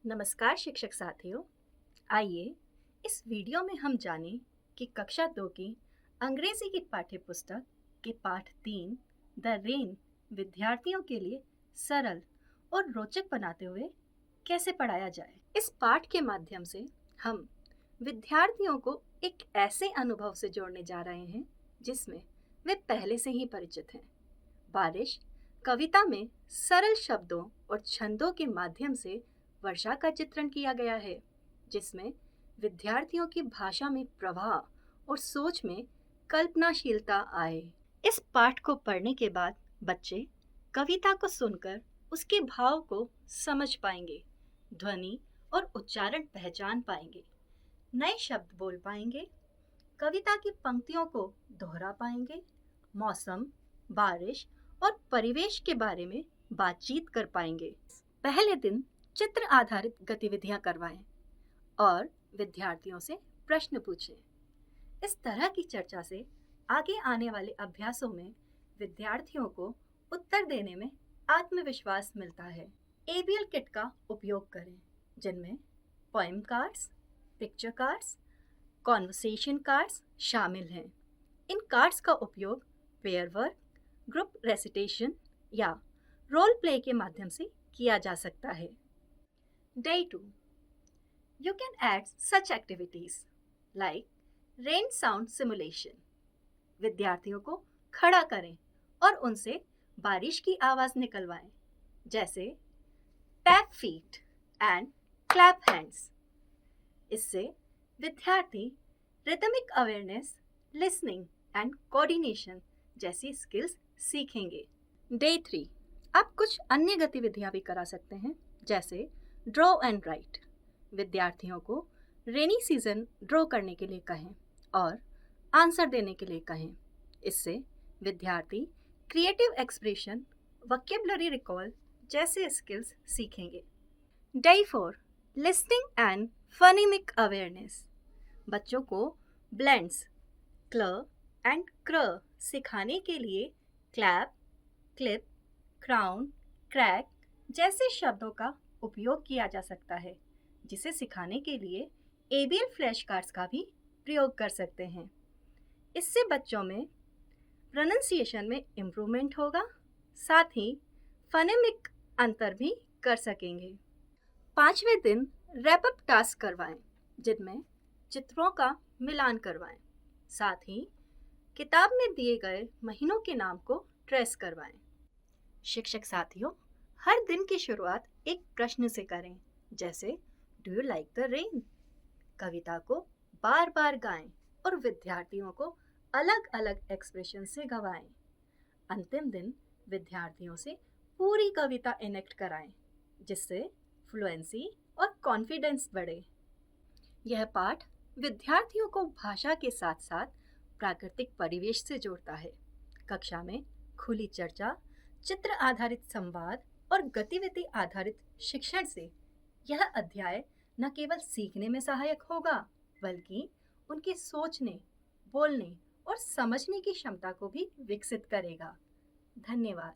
नमस्कार शिक्षक साथियों। आइए इस वीडियो में हम जानें कि कक्षा 2 की अंग्रेजी की पाठ्य पुस्तक के पाठ 3 द रेन विद्यार्थियों के लिए सरल और रोचक बनाते हुए कैसे पढ़ाया जाए। इस पाठ के माध्यम से हम विद्यार्थियों को एक ऐसे अनुभव से जोड़ने जा रहे हैं जिसमें वे पहले से ही परिचित हैं। बारिश कविता में सरल शब्दों और छंदों के माध्यम से वर्षा का चित्रण किया गया है, जिसमें विद्यार्थियों की भाषा में प्रवाह और सोच में कल्पनाशीलता आए। इस पाठ को पढ़ने के बाद बच्चे कविता को सुनकर उसके भाव को समझ पाएंगे, ध्वनि और उच्चारण पहचान पाएंगे, नए शब्द बोल पाएंगे, कविता की पंक्तियों को दोहरा पाएंगे, मौसम, बारिश और परिवेश के बारे में बातचीत कर पाएंगे। पहले दिन चित्र आधारित गतिविधियां करवाएं और विद्यार्थियों से प्रश्न पूछें। इस तरह की चर्चा से आगे आने वाले अभ्यासों में विद्यार्थियों को उत्तर देने में आत्मविश्वास मिलता है। एबीएल किट का उपयोग करें, जिनमें poem cards, picture cards, conversation cards शामिल हैं। इन कार्ड्स का उपयोग पेयर वर्क, ग्रुप रेसिटेशन या रोल प्ले के माध्यम से किया जा सकता है। Day 2. You can add such activities like rain sound simulation. विद्यार्थियों को खड़ा करें और उनसे बारिश की आवाज़ निकलवाएं, जैसे tap feet and clap hands. इससे विद्यार्थी rhythmic awareness, listening and coordination जैसी स्किल्स सीखेंगे। Day 3. आप कुछ अन्य गतिविधियां भी करा सकते हैं, जैसे ड्रॉ एंड राइट। विद्यार्थियों को रेनी सीजन ड्रॉ करने के लिए कहें और आंसर देने के लिए कहें। इससे विद्यार्थी क्रिएटिव एक्सप्रेशन, वोकैबुलरी रिकॉल जैसे स्किल्स सीखेंगे। Day 4. Listening and phonemic awareness. बच्चों को ब्लेंड्स, क्ल एंड क्र सिखाने के लिए क्लैप, क्लिप, क्राउन, क्रैक जैसे शब्दों का उपयोग किया जा सकता है, जिसे सिखाने के लिए एबीएल फ्लैश कार्ड्स का भी प्रयोग कर सकते हैं। इससे बच्चों में प्रोनंसिएशन में इम्प्रूवमेंट होगा, साथ ही फनेमिक अंतर भी कर सकेंगे। 5वें दिन रैप अप टास्क करवाएं, जिनमें चित्रों का मिलान करवाएं, साथ ही किताब में दिए गए महीनों के नाम को ट्रेस करवाएं। शिक्षक साथियों, हर दिन की शुरुआत एक प्रश्न से करें, जैसे do you like the rain. कविता को बार बार गाएं और विद्यार्थियों को अलग अलग एक्सप्रेशन से गवाएं। अंतिम दिन विद्यार्थियों से पूरी कविता इनेक्ट कराएं, जिससे फ्लुएंसी और कॉन्फिडेंस बढ़े। यह पाठ विद्यार्थियों को भाषा के साथ साथ प्राकृतिक परिवेश से जोड़ता है। कक्षा में खुली चर्चा, चित्र आधारित संवाद और गतिविधि आधारित शिक्षण से यह अध्याय न केवल सीखने में सहायक होगा, बल्कि उनकी सोचने, बोलने और समझने की क्षमता को भी विकसित करेगा। धन्यवाद।